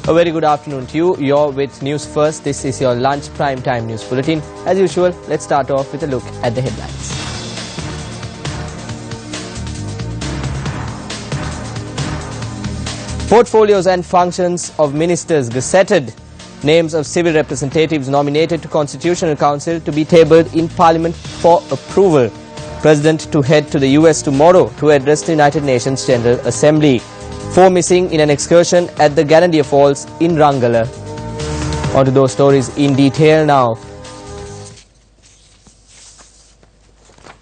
A very good afternoon to you. You're with News First. This is your lunch prime time news bulletin. As usual, let's start off with a look at the headlines. Portfolios and functions of ministers gazetted. Names of civil representatives nominated to Constitutional Council to be tabled in Parliament for approval. President to head to the US tomorrow to address the United Nations General Assembly. 4 missing in an excursion at the Ganandia Falls in Rangala. On to those stories in detail now.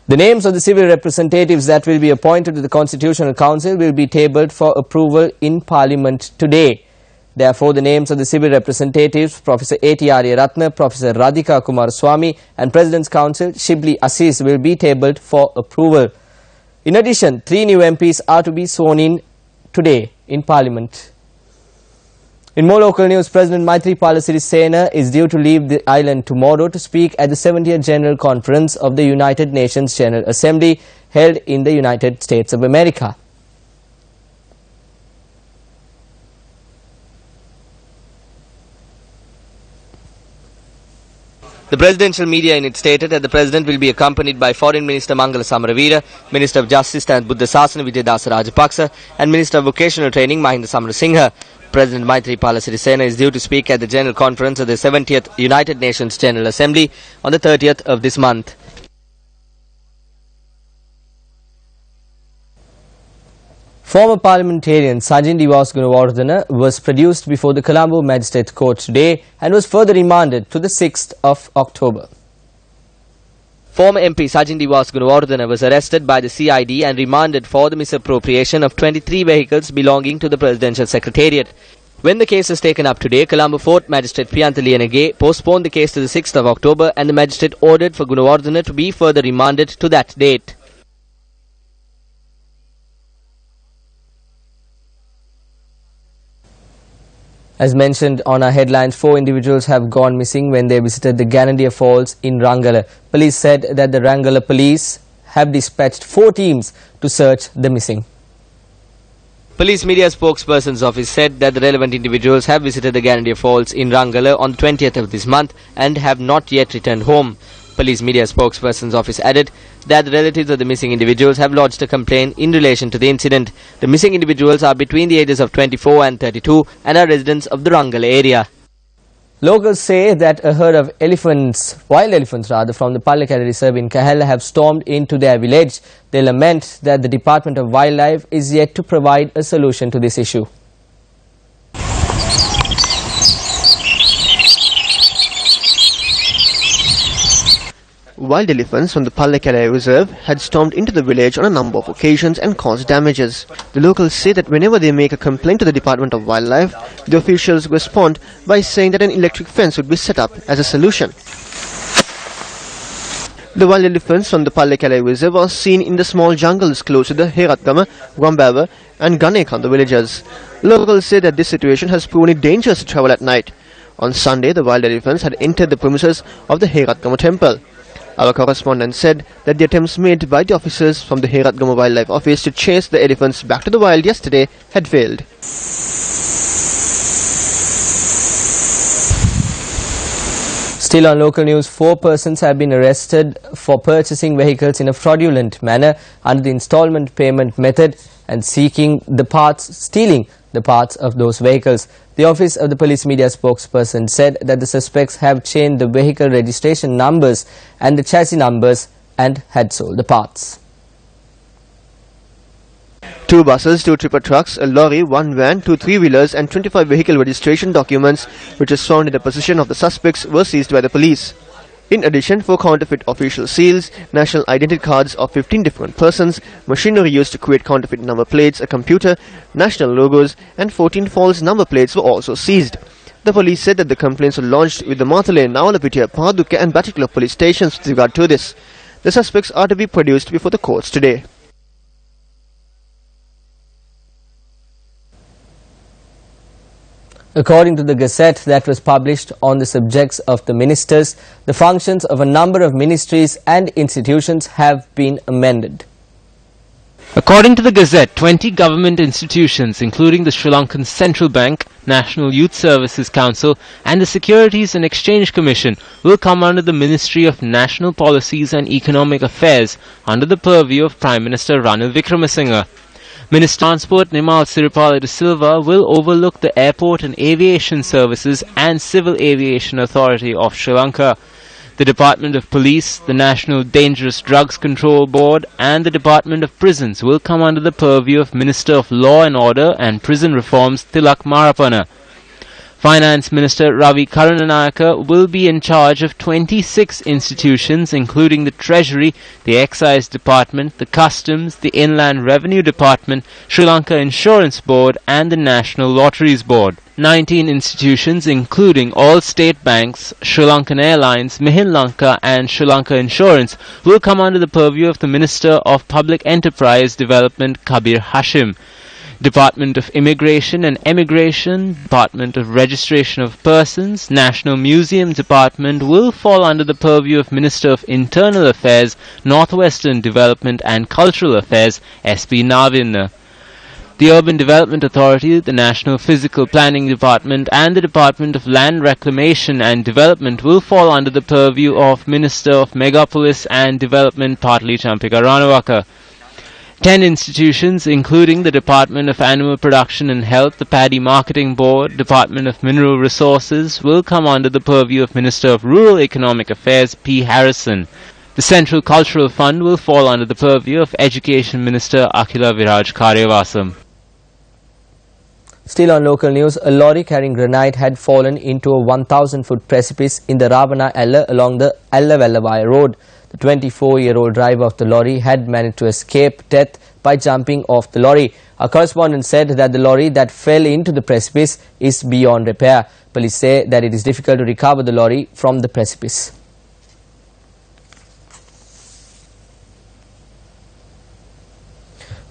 The names of the civil representatives that will be appointed to the Constitutional Council will be tabled for approval in Parliament today. Therefore, the names of the civil representatives, Professor A.T. Aryaratne, Professor Radhika Kumaraswamy and President's Counsel Shibli Aziz will be tabled for approval. In addition, 3 new MPs are to be sworn in today in Parliament. In more local news, President Maithripala Sirisena is due to leave the island tomorrow to speak at the 70th General Conference of the United Nations General Assembly held in the United States of America. The presidential media in it stated that the President will be accompanied by Foreign Minister Mangala Samaravira, Minister of Justice and Buddha Sasana Vidyadasa Rajapaksa and Minister of Vocational Training Mahinda Samarasinghe. President Maithripala Sirisena is due to speak at the General Conference of the 70th United Nations General Assembly on the 30th of this month. Former parliamentarian Sajin Divas Gunawardena was produced before the Colombo Magistrate Court today and was further remanded to the 6th of October. Former MP Sajin Divas Gunawardena was arrested by the CID and remanded for the misappropriation of 23 vehicles belonging to the Presidential Secretariat. When the case was taken up today, Colombo Fort Magistrate Priyantha Liyanage postponed the case to the 6th of October and the magistrate ordered for Gunawardena to be further remanded to that date. As mentioned on our headlines, 4 individuals have gone missing when they visited the Ganandia Falls in Rangala. Police said that the Rangala police have dispatched 4 teams to search the missing. Police media spokesperson's office said that the relevant individuals have visited the Ganandia Falls in Rangala on the 20th of this month and have not yet returned home. Police media spokesperson's office added that the relatives of the missing individuals have lodged a complaint in relation to the incident. The missing individuals are between the ages of 24 and 32 and are residents of the Rangala area. Locals say that a herd of wild elephants from the Pallekele Reserve in Kahella have stormed into their village. They lament that the Department of Wildlife is yet to provide a solution to this issue. Wild elephants from the Pallekele Reserve had stormed into the village on a number of occasions and caused damages. The locals say that whenever they make a complaint to the Department of Wildlife, the officials respond by saying that an electric fence would be set up as a solution. The wild elephants from the Pallekele Reserve are seen in the small jungles close to the Heratkama, Gwambava and Ganekanda villages. Locals say that this situation has proven it dangerous to travel at night. On Sunday, the wild elephants had entered the premises of the Heratkama temple. Our correspondent said that the attempts made by the officers from the Heratkama Wildlife Office to chase the elephants back to the wild yesterday had failed. Still on local news, 4 persons have been arrested for purchasing vehicles in a fraudulent manner under the installment payment method and stealing the parts of those vehicles. The office of the police media spokesperson said that the suspects have changed the vehicle registration numbers and the chassis numbers and had sold the parts. 2 buses, 2 tipper trucks, a lorry, 1 van, 2 3-wheelers and 25 vehicle registration documents which is found in the possession of the suspects were seized by the police. In addition, 4 counterfeit official seals, national identity cards of 15 different persons, machinery used to create counterfeit number plates, a computer, national logos and 14 false number plates were also seized. The police said that the complaints were lodged with the Mathale, Nawalapitiya, Padukke and Battikula police stations with regard to this. The suspects are to be produced before the courts today. According to the Gazette that was published on the subjects of the ministers, the functions of a number of ministries and institutions have been amended. According to the Gazette, 20 government institutions, including the Sri Lankan Central Bank, National Youth Services Council and the Securities and Exchange Commission, will come under the Ministry of National Policies and Economic Affairs under the purview of Prime Minister Ranil Wickremesinghe. Minister of Transport Nimal Siripala de Silva will overlook the Airport and Aviation Services and Civil Aviation Authority of Sri Lanka. The Department of Police, the National Dangerous Drugs Control Board and the Department of Prisons will come under the purview of Minister of Law and Order and Prison Reforms Tilak Marapana. Finance Minister Ravi Karunanayake will be in charge of 26 institutions including the Treasury, the Excise Department, the Customs, the Inland Revenue Department, Sri Lanka Insurance Board and the National Lotteries Board. 19 institutions including all state banks, Sri Lankan Airlines, Mihin Lanka and Sri Lanka Insurance will come under the purview of the Minister of Public Enterprise Development Kabir Hashim. Department of Immigration and Emigration, Department of Registration of Persons, National Museum Department will fall under the purview of Minister of Internal Affairs, Northwestern Development and Cultural Affairs, S.P. Navin. The Urban Development Authority, the National Physical Planning Department and the Department of Land Reclamation and Development will fall under the purview of Minister of Megapolis and Development Partli Champika Ranawaka. 10 institutions, including the Department of Animal Production and Health, the Paddy Marketing Board, Department of Mineral Resources, will come under the purview of Minister of Rural Economic Affairs, P. Harrison. The Central Cultural Fund will fall under the purview of Education Minister Akhila Viraj Karyavasam. Still on local news, a lorry carrying granite had fallen into a 1,000-foot precipice in the Ravana Ella along the Ella Vellavaya road. The 24-year-old driver of the lorry had managed to escape death by jumping off the lorry. Our correspondent said that the lorry that fell into the precipice is beyond repair. Police say that it is difficult to recover the lorry from the precipice.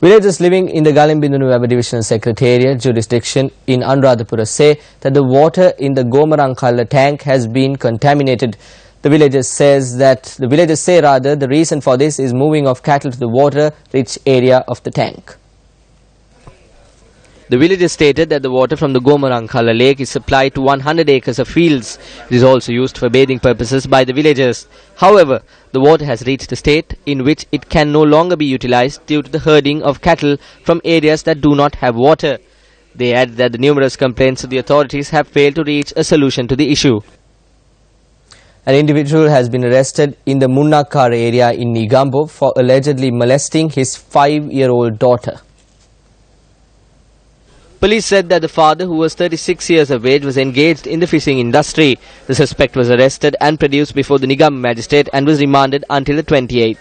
Villagers living in the Galimbindunu Divisional Secretariat jurisdiction in Anuradhapura say that the water in the Gomarankala tank has been contaminated. The villagers say the reason for this is moving of cattle to the water-rich area of the tank. The villagers stated that the water from the Gomarankala lake is supplied to 100 acres of fields. It is also used for bathing purposes by the villagers. However, the water has reached a state in which it can no longer be utilized due to the herding of cattle from areas that do not have water. They add that the numerous complaints to the authorities have failed to reach a solution to the issue. An individual has been arrested in the Munnakar area in Negombo for allegedly molesting his 5-year-old daughter. Police said that the father, who was 36 years of age, was engaged in the fishing industry. The suspect was arrested and produced before the Negombo magistrate and was remanded until the 28th.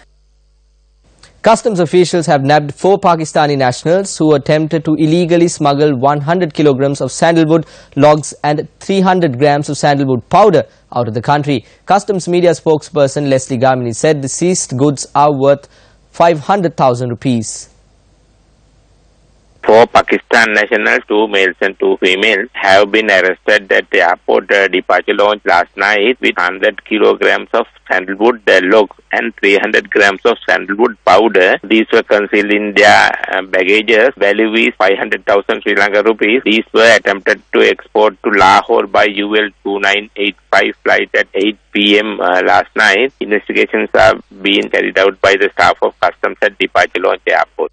Customs officials have nabbed 4 Pakistani nationals who attempted to illegally smuggle 100 kilograms of sandalwood logs and 300 grams of sandalwood powder out of the country. Customs media spokesperson Leslie Gamini said the seized goods are worth 500,000 rupees. 4 Pakistan nationals, 2 males and 2 females, have been arrested at the airport departure lounge last night with 100 kilograms of sandalwood logs and 300 grams of sandalwood powder. These were concealed in their baggages. Value is 500,000 Sri Lanka rupees. These were attempted to export to Lahore by UL 2985 flight at 8 p.m. Last night. Investigations are being carried out by the staff of Customs at departure lounge airport.